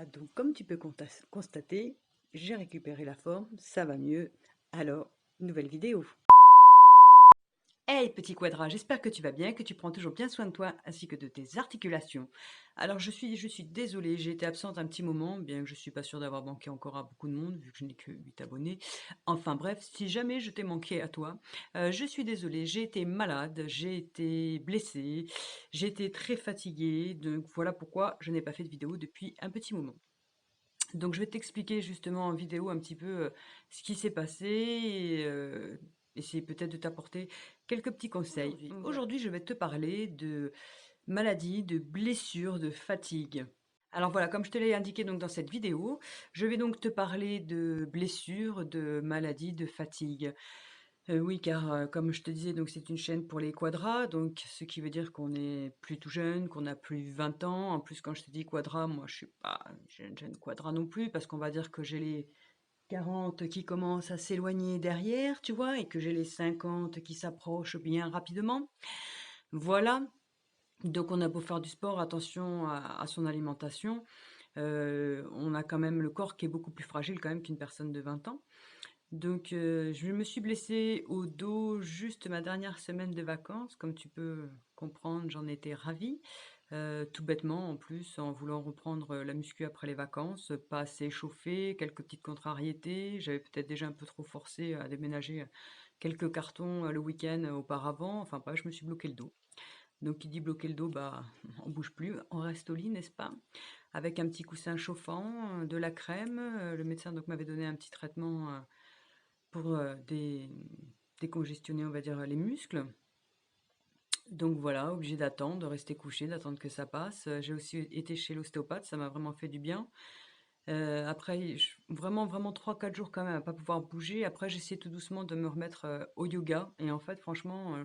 Voilà, donc comme tu peux constater, j'ai récupéré la forme, ça va mieux. Alors, nouvelle vidéo. Hey petit quadra, j'espère que tu vas bien, que tu prends toujours bien soin de toi ainsi que de tes articulations. Alors je suis désolée, j'ai été absente un petit moment, bien que je suis pas sûre d'avoir manqué encore à beaucoup de monde vu que je n'ai que 8 abonnés. Enfin bref, si jamais je t'ai manqué à toi, je suis désolée, j'ai été malade, j'ai été blessée, j'ai été très fatiguée, donc voilà pourquoi je n'ai pas fait de vidéo depuis un petit moment. Donc je vais t'expliquer justement en vidéo un petit peu ce qui s'est passé et essayer peut-être de t'apporter quelques petits conseils. Aujourd'hui, je vais te parler de maladies, de blessures, de fatigue. Alors voilà, comme je te l'ai indiqué donc dans cette vidéo, je vais donc te parler de blessures, de maladies, de fatigue. Oui, car comme je te disais, donc c'est une chaîne pour les quadras, donc ce qui veut dire qu'on est plus tout jeune, qu'on a plus 20 ans. En plus, quand je te dis quadra, moi je suis pas une jeune quadra non plus, parce qu'on va dire que j'ai les 40 qui commencent à s'éloigner derrière, tu vois, et que j'ai les 50 qui s'approchent bien rapidement. Voilà, donc on a beau faire du sport, attention à son alimentation, on a quand même le corps qui est beaucoup plus fragile quand même qu'une personne de 20 ans. Donc, je me suis blessée au dos juste ma dernière semaine de vacances. Comme tu peux comprendre, j'en étais ravie. Tout bêtement, en plus, en voulant reprendre la muscu après les vacances, pas assez échauffée, quelques petites contrariétés. J'avais peut-être déjà un peu trop forcé à déménager quelques cartons le week-end auparavant. Enfin, pas, je me suis bloqué le dos. Donc, qui dit bloquer le dos, bah, on bouge plus, on reste au lit, n'est-ce pas? Avec un petit coussin chauffant, de la crème. Le médecin donc m'avait donné un petit traitement pour décongestionner, on va dire, les muscles. Donc voilà, obligé d'attendre, de rester couché, d'attendre que ça passe. J'ai aussi été chez l'ostéopathe, ça m'a vraiment fait du bien. Après, vraiment, vraiment 3 4 jours quand même à pas pouvoir bouger. Après, j'essaie tout doucement de me remettre au yoga. Et en fait, franchement,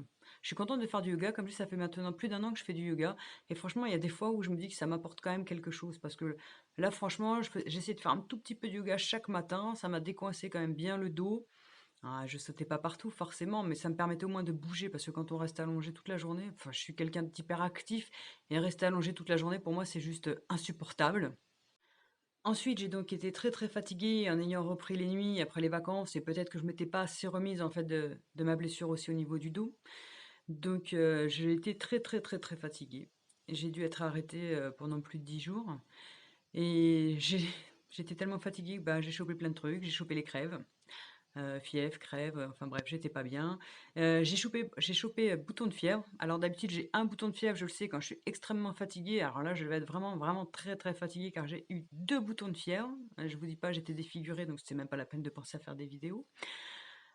je suis contente de faire du yoga. Comme je dis, ça fait maintenant plus d'1 an que je fais du yoga. Et franchement, il y a des fois où je me dis que ça m'apporte quand même quelque chose. Parce que là, franchement, j'essaie de faire un tout petit peu de yoga chaque matin. Ça m'a décoincé quand même bien le dos. Ah, je sautais pas partout forcément, mais ça me permettait au moins de bouger parce que quand on reste allongé toute la journée, enfin, je suis quelqu'un d'hyperactif et rester allongé toute la journée pour moi c'est juste insupportable. Ensuite, j'ai donc été très très fatiguée en ayant repris les nuits après les vacances et peut-être que je m'étais pas assez remise en fait de ma blessure aussi au niveau du dos. Donc j'ai été très très très très fatiguée. J'ai dû être arrêtée pendant plus de 10 jours et j'étais tellement fatiguée que bah, j'ai chopé plein de trucs, j'ai chopé les crèves. Fièvre, crève, enfin bref, j'étais pas bien. J'ai chopé bouton de fièvre. Alors d'habitude, j'ai un bouton de fièvre, je le sais, quand je suis extrêmement fatiguée. Alors là, je vais être vraiment, vraiment très, très fatiguée car j'ai eu 2 boutons de fièvre. Je vous dis pas, j'étais défigurée, donc c'était même pas la peine de penser à faire des vidéos.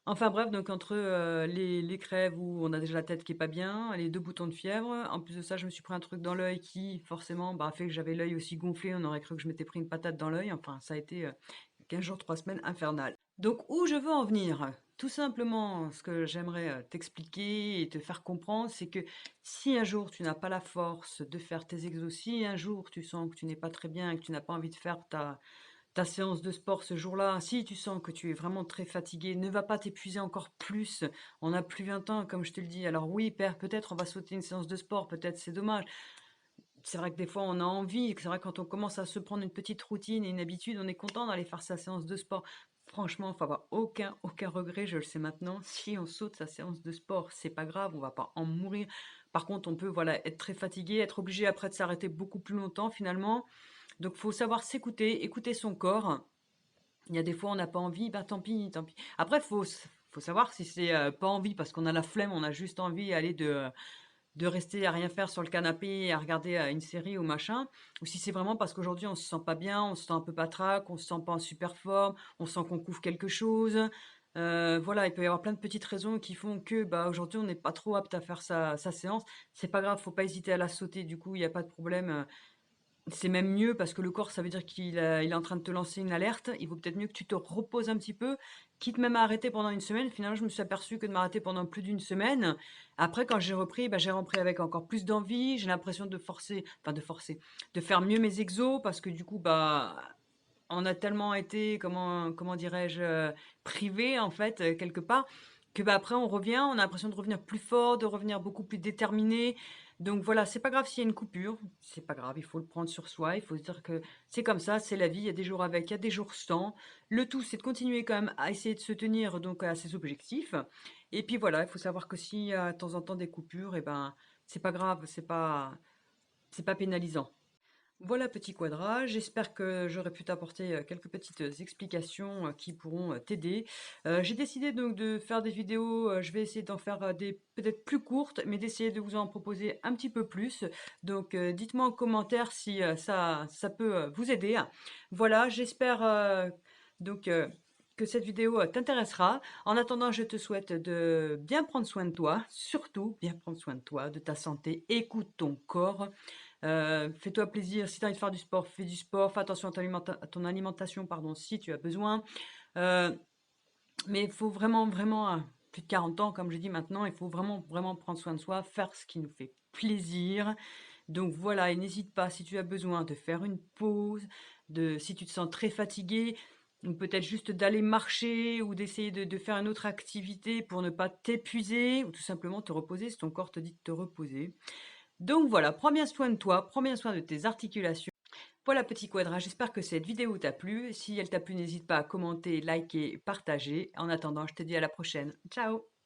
Enfin bref, donc entre, les crèves où on a déjà la tête qui est pas bien, les 2 boutons de fièvre, en plus de ça, je me suis pris un truc dans l'œil qui forcément, bah, a fait que j'avais l'œil aussi gonflé. On aurait cru que je m'étais pris une patate dans l'œil. Enfin, ça a été, 15 jours, 3 semaines infernales. Donc où je veux en venir? Tout simplement, ce que j'aimerais t'expliquer et te faire comprendre, c'est que si un jour tu n'as pas la force de faire tes exos, si un jour tu sens que tu n'es pas très bien et que tu n'as pas envie de faire ta séance de sport ce jour-là, si tu sens que tu es vraiment très fatigué, ne va pas t'épuiser encore plus. On n'a plus 20 ans, comme je te le dis. Alors oui, père, peut-être on va sauter une séance de sport, peut-être c'est dommage. C'est vrai que des fois on a envie, c'est vrai que quand on commence à se prendre une petite routine et une habitude, on est content d'aller faire sa séance de sport. Franchement, il faut avoir aucun regret, je le sais maintenant. Si on saute sa séance de sport, c'est pas grave, on va pas en mourir. Par contre, on peut voilà être très fatigué, être obligé après de s'arrêter beaucoup plus longtemps finalement. Donc, faut savoir s'écouter, écouter son corps. Il y a des fois, on n'a pas envie, bah tant pis, tant pis. Après, faut savoir si c'est pas envie parce qu'on a la flemme, on a juste envie aller de rester à rien faire sur le canapé, à regarder une série ou machin, ou si c'est vraiment parce qu'aujourd'hui on se sent pas bien, on se sent un peu patraque, on se sent pas en super forme, on sent qu'on couvre quelque chose. Voilà, il peut y avoir plein de petites raisons qui font que bah, aujourd'hui on n'est pas trop apte à faire sa séance. C'est pas grave, faut pas hésiter à la sauter, du coup il n'y a pas de problème. C'est même mieux parce que le corps, ça veut dire il est en train de te lancer une alerte. Il vaut peut-être mieux que tu te reposes un petit peu, quitte même à arrêter pendant une semaine. Finalement, je me suis aperçue que de m'arrêter pendant plus d'une semaine. Après, quand j'ai repris, bah, j'ai repris avec encore plus d'envie. J'ai l'impression de faire mieux mes exos parce que du coup, bah, on a tellement été, comment dirais-je, privés en fait, quelque part, que bah, après on revient, on a l'impression de revenir plus fort, de revenir beaucoup plus déterminé. Donc voilà, c'est pas grave s'il y a une coupure, c'est pas grave, il faut le prendre sur soi, il faut se dire que c'est comme ça, c'est la vie, il y a des jours avec, il y a des jours sans. Le tout, c'est de continuer quand même à essayer de se tenir donc à ses objectifs. Et puis voilà, il faut savoir que s'il y a de temps en temps des coupures, et ben c'est pas grave, c'est pas pénalisant. Voilà, petit quadrat, j'espère que j'aurai pu t'apporter quelques petites explications qui pourront t'aider. J'ai décidé donc de faire des vidéos, je vais essayer d'en faire des peut-être plus courtes, mais d'essayer de vous en proposer un petit peu plus. Donc dites-moi en commentaire si ça peut vous aider. Voilà, j'espère donc que cette vidéo t'intéressera. En attendant, je te souhaite de bien prendre soin de toi, surtout bien prendre soin de toi, de ta santé, écoute ton corps. Fais-toi plaisir, si tu as envie de faire du sport, fais du sport, fais attention à ton alimentation, pardon, si tu as besoin. Heu, mais il faut vraiment, vraiment, à plus de 40 ans, comme je dis maintenant, il faut vraiment, vraiment prendre soin de soi, faire ce qui nous fait plaisir. Donc voilà, et n'hésite pas, si tu as besoin de faire une pause, si tu te sens très fatigué, ou peut-être juste d'aller marcher ou d'essayer de faire une autre activité pour ne pas t'épuiser, ou tout simplement te reposer si ton corps te dit de te reposer. Donc voilà, prends bien soin de toi, prends bien soin de tes articulations. Voilà, petit quadrat, j'espère que cette vidéo t'a plu. Si elle t'a plu, n'hésite pas à commenter, liker, partager. En attendant, je te dis à la prochaine. Ciao!